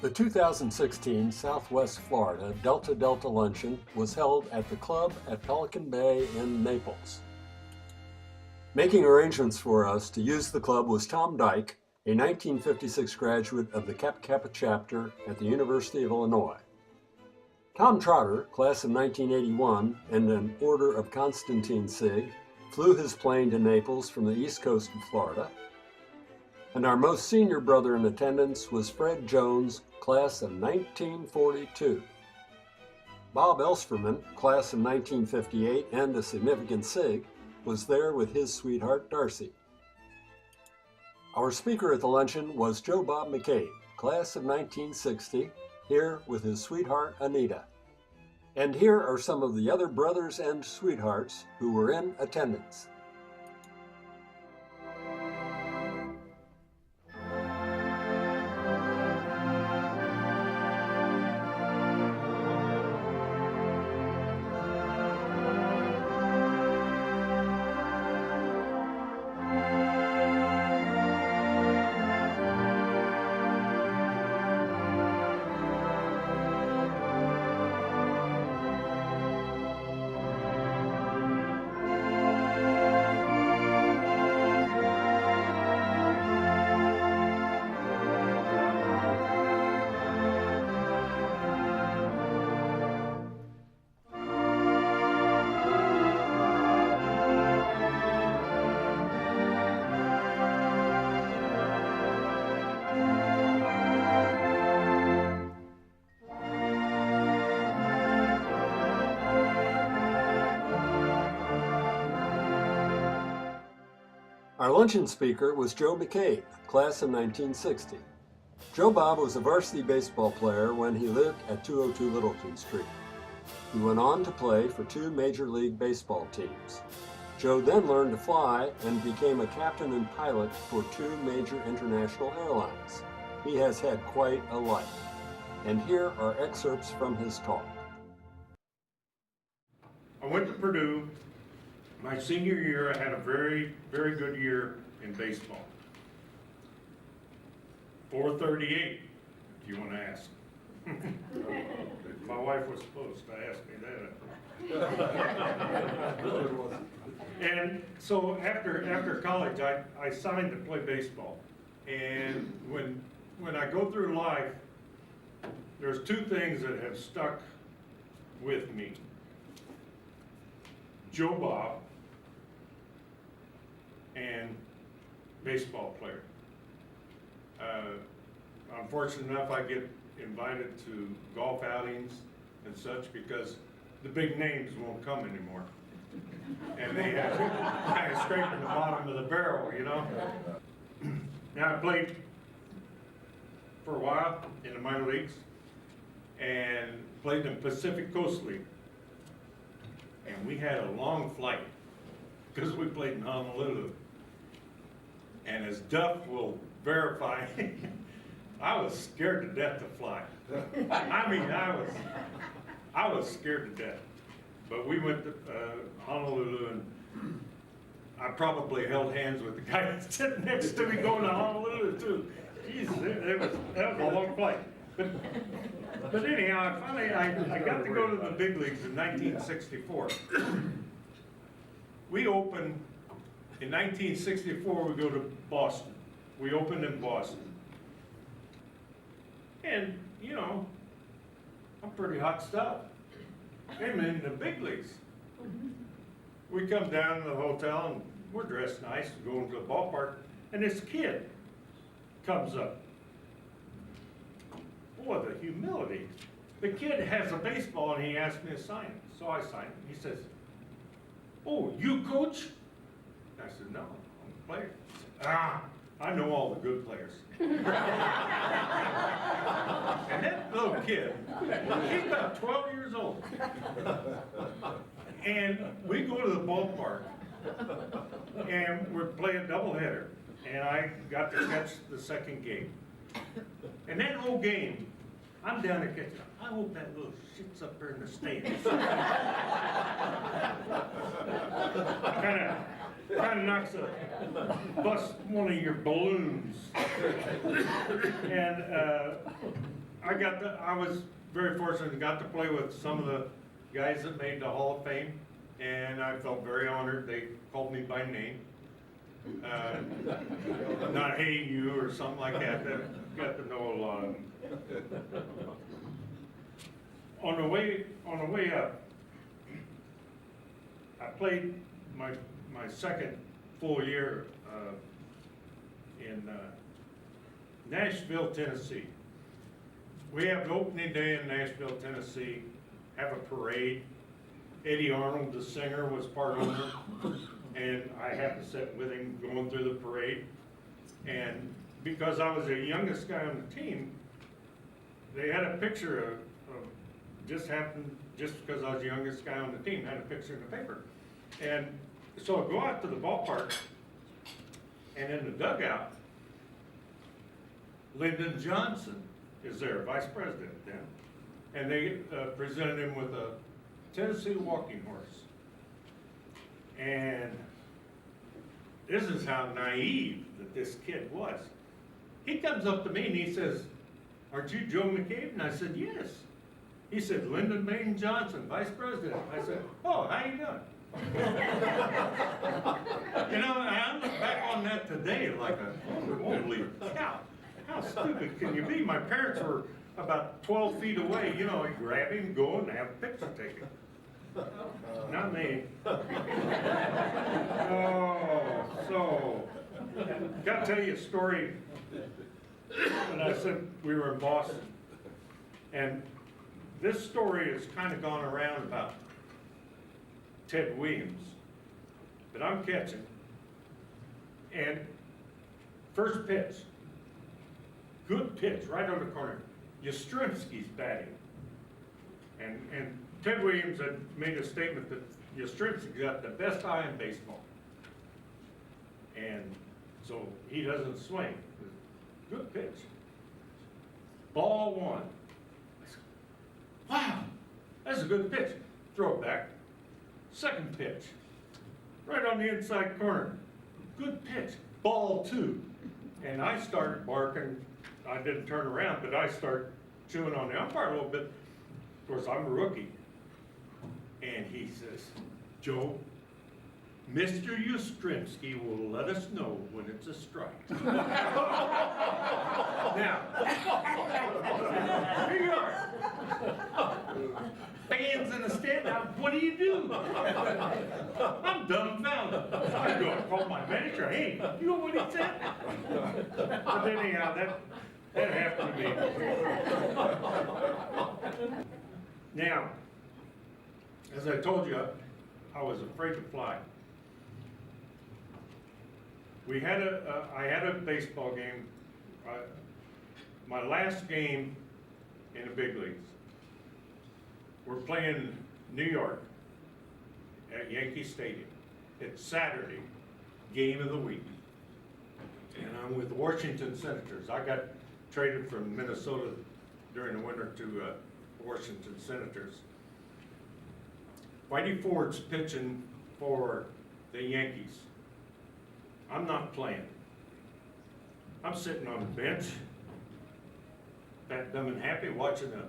The 2016 Southwest Florida Delta Delta Luncheon was held at the club at Pelican Bay in Naples. Making arrangements for us to use the club was Tom Dyke, a 1956 graduate of the Kappa Kappa chapter at the University of Illinois. Tom Trotter, class of 1981 and an Order of Constantine Sig, flew his plane to Naples from the east coast of Florida. And our most senior brother in attendance was Fred Jones, class of 1942. Bob Elsperman, class of 1958 and a significant Sig, was there with his sweetheart Darcy. Our speaker at the luncheon was Joe Bob McCabe, class of 1960, here with his sweetheart Anita. And here are some of the other brothers and sweethearts who were in attendance. Our luncheon speaker was Joe McCabe, class of 1960. Joe Bob was a varsity baseball player when he lived at 202 Littleton Street. He went on to play for 2 Major League Baseball teams. Joe then learned to fly and became a captain and pilot for 2 major international airlines. He has had quite a life. And here are excerpts from his talk. I went to Purdue. My senior year, I had a very, very good year in baseball. 438, if you want to ask. My wife was supposed to ask me that. And so after college, I signed to play baseball. And when I go through life, there's 2 things that have stuck with me. Joe Bob and baseball player. I'm fortunate enough I get invited to golf outings and such because the big names won't come anymore. And they have kind of scraping the bottom of the barrel, you know. Now I played for a while in the minor leagues and played in Pacific Coast League. And we had a long flight because we played in Honolulu. And as Duff will verify, I was scared to death to fly. I mean, I was scared to death. But we went to Honolulu, and I probably held hands with the guy sitting next to me going to Honolulu too. Jesus, that was a long flight. But anyhow, I got to go to the big leagues in 1964. We opened, in 1964, we go to Boston. We opened in Boston. And, you know, I'm pretty hot stuff. I'm in the big leagues. We come down to the hotel, and we're dressed nice, going to the ballpark, and this kid comes up. Boy, the humility. The kid has a baseball and he asked me to sign it. So I signed it. He says, "Oh, you coach?" I said, "No, I'm a player." He said, "I know all the good players." And that little kid, he's about 12 years old. And we go to the ballpark and we're playing doubleheader. And I got to catch the second game. And that whole game, I'm down there catching. I hope that little shit's up there in the stands. kind of knocks bust one of your balloons. And I was very fortunate, got to play with some of the guys that made the Hall of Fame, and I felt very honored. They called me by name. Not hey you or something like that. Got to know a lot of them. On the way up, I played my second full year in Nashville, Tennessee. We have the opening day in Nashville, Tennessee, have a parade. Eddie Arnold, the singer, was part owner, and I happened to sit with him going through the parade. And because I was the youngest guy on the team, they had a picture of just because I was the youngest guy on the team, had a picture in the paper. And so I go out to the ballpark, and in the dugout, Lyndon Johnson is there, vice president then. And they presented him with a Tennessee walking horse. And this is how naive that this kid was. He comes up to me and he says, "Aren't you Joe McCabe?" And I said, "Yes." He said, "Lyndon Baines Johnson, vice president." I said, "Oh, how you doing?" You know, I look back on that today like holy cow. How stupid can you be? My parents were about 12 feet away. You know, I grab him, go and have a picture taken. Not me. Oh, so, got to tell you a story. And I said we were in Boston. And this story has kind of gone around about Ted Williams that I'm catching. And first pitch, good pitch, right on the corner. Yastrzemski's batting. And Ted Williams had made a statement that Yastrzemski got the best eye in baseball. And so he doesn't swing. Good pitch. Ball one. I said, "Wow, that's a good pitch." Throw it back. Second pitch. Right on the inside corner. Good pitch. Ball two. And I started barking. I didn't turn around, but I start chewing on the umpire a little bit. Of course, I'm a rookie. And he says, "Joe, Mr. Yastrzemski will let us know when it's a strike." Now, here you are. Fans in the stand, now what do you do? I'm dumbfounded. I go and call my manager. "Hey, you know what he said?" But anyhow, that happened to me. Now, as I told you, I was afraid to fly. I had a baseball game, my last game in the big leagues. We're playing New York at Yankee Stadium. It's Saturday, game of the week. And I'm with the Washington Senators. I got traded from Minnesota during the winter to Washington Senators. Whitey Ford's pitching for the Yankees. I'm not playing. I'm sitting on the bench, fat, dumb, and happy, watching a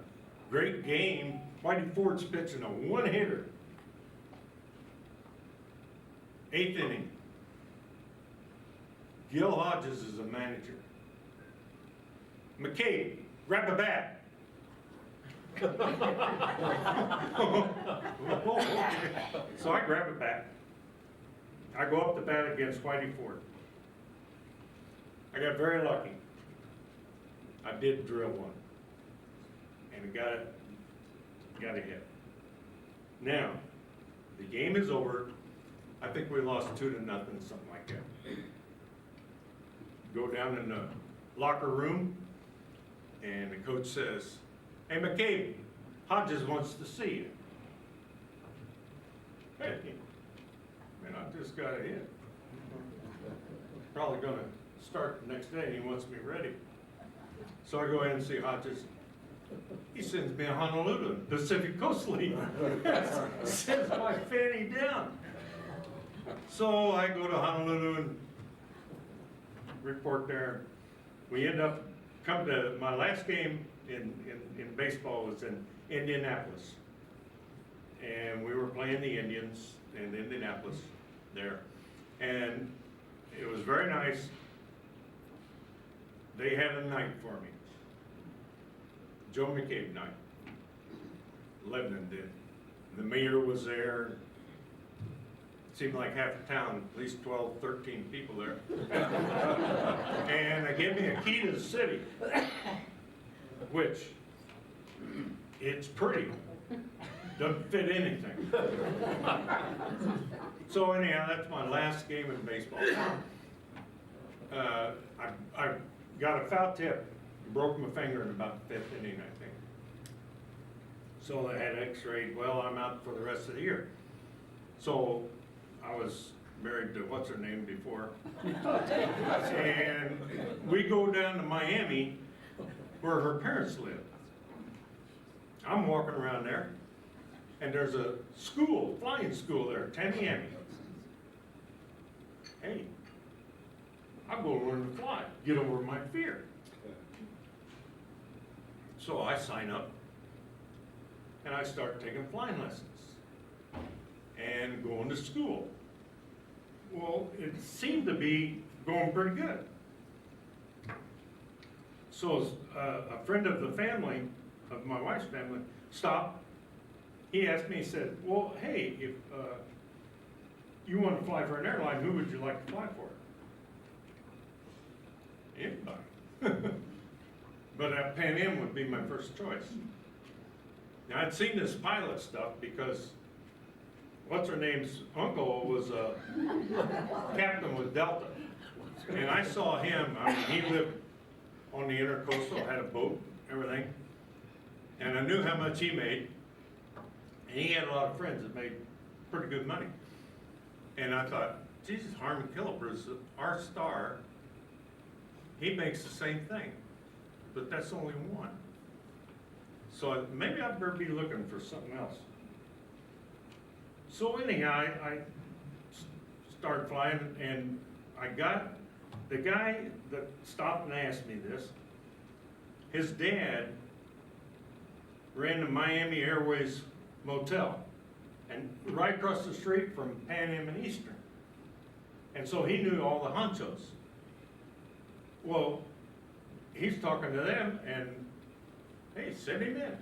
great game. Whitey Ford's pitching a one-hitter. 8th inning. Gil Hodges is the manager. "McCabe, grab a bat." So I grab a bat. I go up to bat against Whitey Ford. I got very lucky. I did drill one. And it got a hit. Now, the game is over. I think we lost 2-0, something like that. Go down in the locker room, and the coach says, "Hey, McCabe, Hodges wants to see you." Hey, man, I just got a hit. Probably gonna start the next day, and he wants me ready. So I go ahead and see Hodges. He sends me to Honolulu, Pacific Coast League. Sends my fanny down. So I go to Honolulu and report there. We end up, come to my last game in baseball was in Indianapolis. And we were playing the Indians in Indianapolis there. And it was very nice. They had a night for me. Joe McCabe night. Lebanon did. The mayor was there. It seemed like half the town, at least 12, 13 people there. And they gave me a key to the city, which it's pretty. Doesn't fit anything. So anyhow, that's my last game in baseball. I got a foul tip, broke my finger in about the 5th inning, I think. So I had x-rayed, well, I'm out for the rest of the year. So I was married to what's her name before. And we go down to Miami where her parents live. I'm walking around there and there's a school, flying school there, Tamiami. Hey, I'm going to learn to fly, get over my fear. So I sign up and I start taking flying lessons and going to school. Well, it seemed to be going pretty good. So a friend of the family, of my wife's family, stopped. He asked me, he said, well, hey, if you want to fly for an airline, who would you like to fly for? Anybody. But Pan Am would be my first choice. Now, I'd seen this pilot stuff because what's her name's uncle was a captain with Delta. And I saw him, I mean, he lived on the intercoastal, had a boat, everything. And I knew how much he made. And he had a lot of friends that made pretty good money. And I thought, Jesus, Harmon Killipper's our star. He makes the same thing, but that's only one. So maybe I'd better be looking for something else. So anyhow, I started flying, and I got the guy that stopped and asked me this. His dad ran the Miami Airways motel, and right across the street from Pan Am and Eastern. And so he knew all the honchos. Well, he's talking to them, and hey, send him in.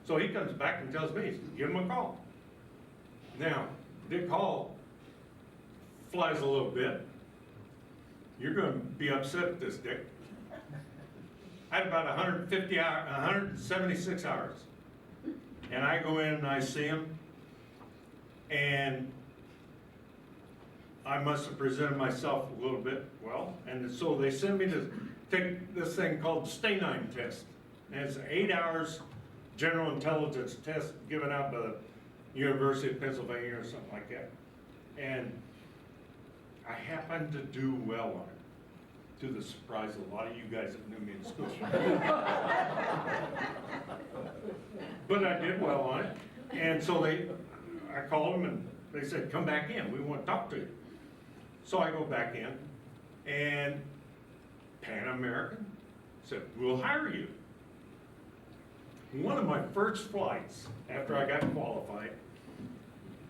So he comes back and tells me, give him a call. Now, Dick Hall flies a little bit. You're going to be upset at this, Dick. I had about 176 hours. And I go in and I see him, and I must have presented myself a little bit well, and so they send me to take this thing called the Stay-9 test. And it's 8 hours general intelligence test given out by the University of Pennsylvania or something like that. And I happened to do well on it, to the surprise of a lot of you guys that knew me in school. But I did well on it. And so I called them and they said, come back in, we want to talk to you. So I go back in, and Pan American said, we'll hire you. One of my first flights after I got qualified,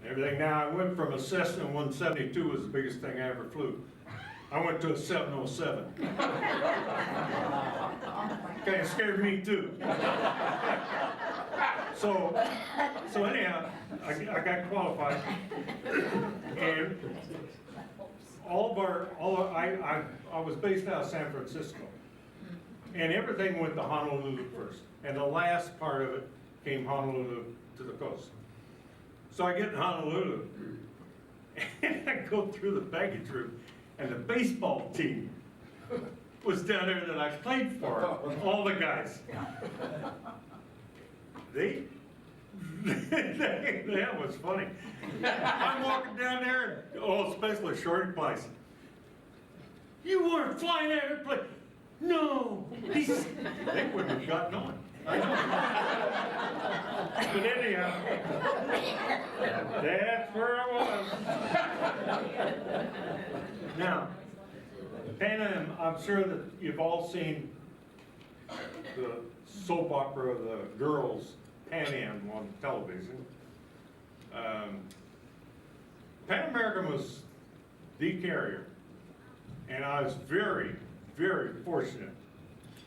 everything. Now I went from a Cessna 172 was the biggest thing I ever flew. I went to a 707. Kind of scared me too. So anyhow, I got qualified, and I was based out of San Francisco, and everything went to Honolulu first, and the last part of it came Honolulu to the coast. So I get in Honolulu, and I go through the baggage room, and the baseball team was down there that I played for, all the guys. That was funny. I'm walking down there, and especially Shorty Place. You weren't flying that airplane. No. They wouldn't have gotten on. But anyhow, that's where I was. Now, Pan Am, I'm sure that you've all seen the soap opera, the girls, Pan Am on television. Pan American was the carrier, and I was very, very fortunate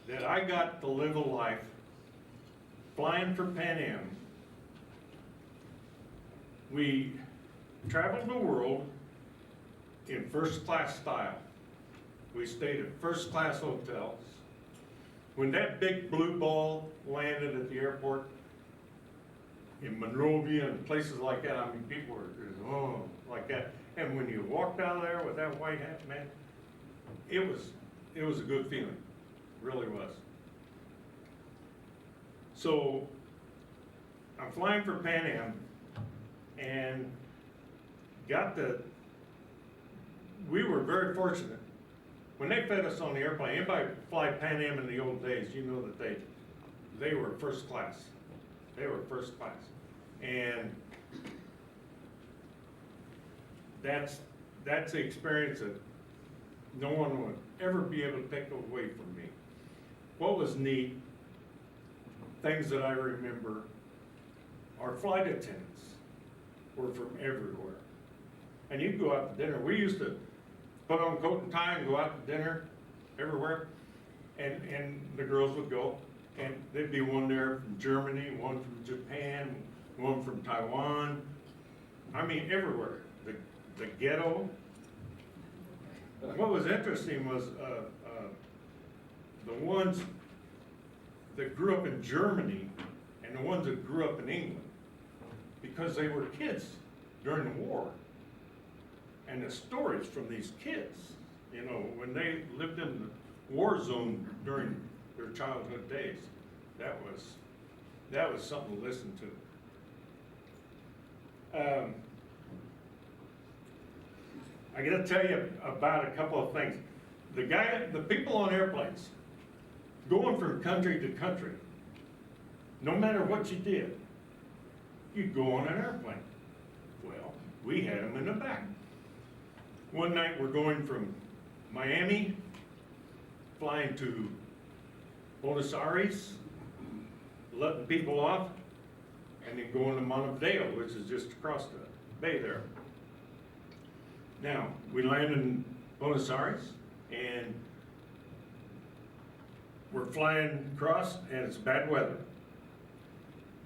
that I got to live a life flying for Pan Am. We traveled the world in first class style. We stayed at first class hotels. When that big blue ball landed at the airport in Monrovia and places like that, I mean, people were just, oh, like that. And when you walked out of there with that white hat, man, it was a good feeling, really was. So I'm flying for Pan Am and we were very fortunate. When they fed us on the airplane, anybody fly Pan Am in the old days, you know that they were first class. They were first class. And that's the experience that no one would ever be able to take away from me. What was neat, things that I remember, our flight attendants were from everywhere. And you'd go out to dinner. We used to put on coat and tie and go out to dinner everywhere. And the girls would go, and there'd be one there from Germany, one from Japan, one from Taiwan. I mean, everywhere. The ghetto. What was interesting was the ones that grew up in Germany and the ones that grew up in England, because they were kids during the war. And the stories from these kids, you know, when they lived in the war zone during their childhood days, that was something to listen to. I gotta tell you about a couple of things. The people on airplanes, going from country to country, no matter what you did, you'd go on an airplane. Well, we had them in the back. One night we're going from Miami, flying to Buenos Aires, letting people off, and then going to Montevideo, which is just across the bay there. Now, we land in Buenos Aires, and we're flying across, and it's bad weather.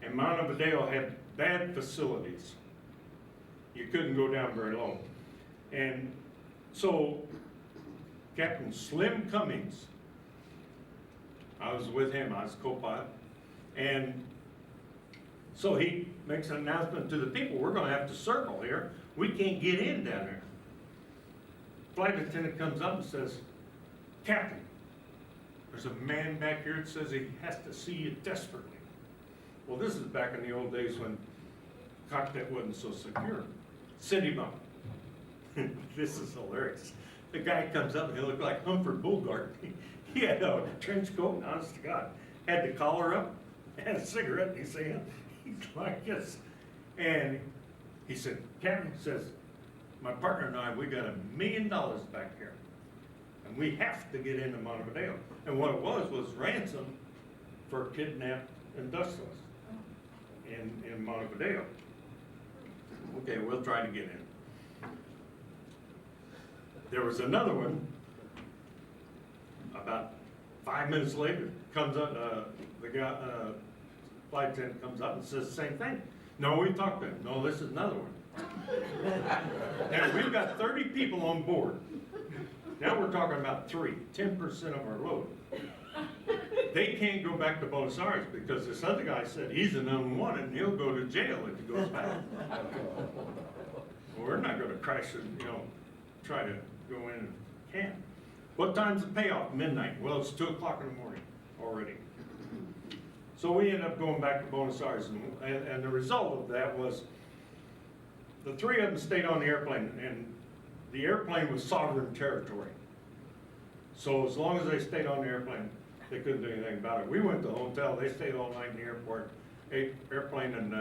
And Montevideo had bad facilities. You couldn't go down very low. And so, Captain Slim Cummings, I was with him, I was co-pilot, and so he makes an announcement to the people, we're gonna have to circle here, we can't get in down there. Flight attendant comes up and says, Captain, there's a man back here that says he has to see you desperately. Well, this is back in the old days when cockpit wasn't so secure. Send him up. This is hilarious. The guy comes up and he looked like Humphrey Bogart. He had a trench coat, honest to God. Had the collar up, had a cigarette in his hand. He's like this. And he said, Captain says, my partner and I, we got $1 million back here. And we have to get into Montevideo. And what it was ransom for kidnapped industrialists in Montevideo. Okay, we'll try to get in. There was another one, about 5 minutes later, comes up, the guy, flight attendant comes up and says the same thing. No, we talked to him. No, this is another one. And we've got 30 people on board. Now we're talking about 10% of our load. They can't go back to Buenos Aires because this other guy said he's an unwanted and he'll go to jail if he goes back. Well, we're not going to crash and, try to go in and camp. What time's the payoff? Midnight. Well, it's 2 o'clock in the morning already. So we ended up going back to Buenos Aires, and the result of that was the 3 of them stayed on the airplane, and the airplane was sovereign territory. So as long as they stayed on the airplane, they couldn't do anything about it. We went to the hotel, they stayed all night in the airport, airplane, and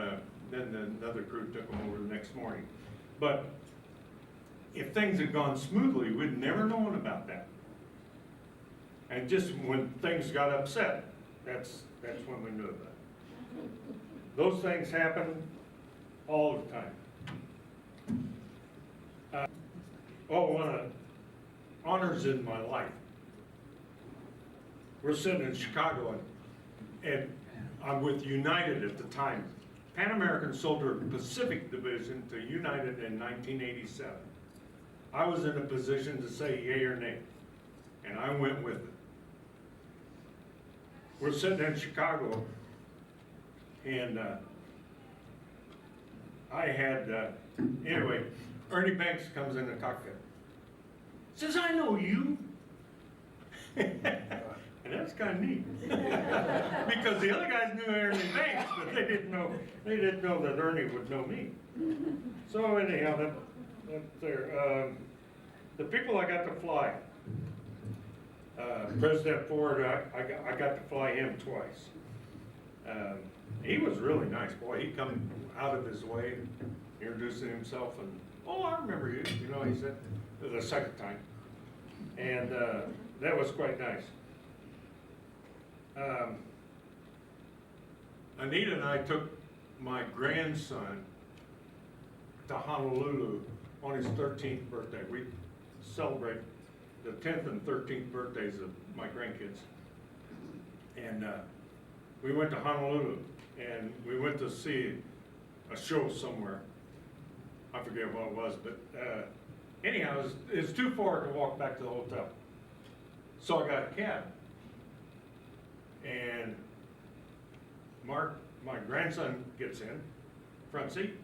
then another crew took them over the next morning. But if things had gone smoothly, we'd never known about that. And just when things got upset, that's when we knew that. Those things happen all the time. One of the honors in my life. We're sitting in Chicago, and I'm with United at the time. Pan American sold their Pacific division to United in 1987. I was in a position to say yay or nay, and I went with it. We're sitting in Chicago, and I had, anyway, Ernie Banks comes in the cockpit. Says, I know you. And that's kind of neat. Because the other guys knew Ernie Banks, but they didn't know that Ernie would know me. So anyhow, that's there. The people I got to fly, President Ford, I got to fly him twice. He was really nice, boy. He come out of his way, introducing himself, and I remember you. You know, he said the second time, and that was quite nice. Anita and I took my grandson to Honolulu on his 13th birthday. We celebrate the 10th and 13th birthdays of my grandkids. And we went to Honolulu, and we went to see a show somewhere. I forget what it was, but anyhow, it was too far to walk back to the hotel. So I got a cab. And Mark, my grandson, gets in, front seat.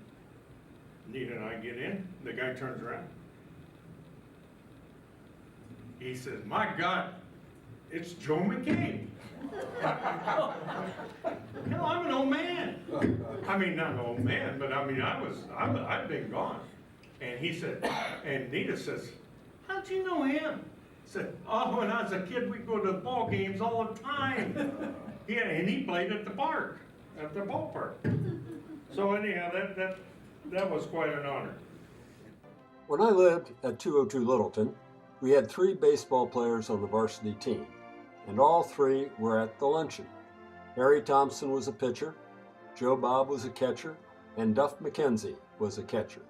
Nita and I get in. The guy turns around. He says, "My God, it's Joe McCabe." Hell, I'm an old man. I mean, not an old man, but I mean, I've been gone. And he said, and Nita says, "How'd you know him?" Said, "Oh, when I was a kid, we'd go to the ball games all the time." Yeah, and he played at the park, at the ballpark. So anyhow, that was quite an honor. When I lived at 202 Littleton, we had 3 baseball players on the varsity team, and all 3 were at the luncheon. Harry Thompson was a pitcher, Joe Bob was a catcher, and Duff McKenzie was a catcher.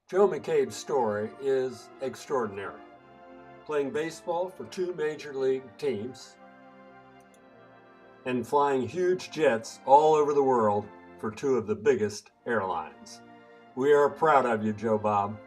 Joe McCabe's story is extraordinary. Playing baseball for 2 major league teams and flying huge jets all over the world for 2 of the biggest airlines. We are proud of you, Joe Bob.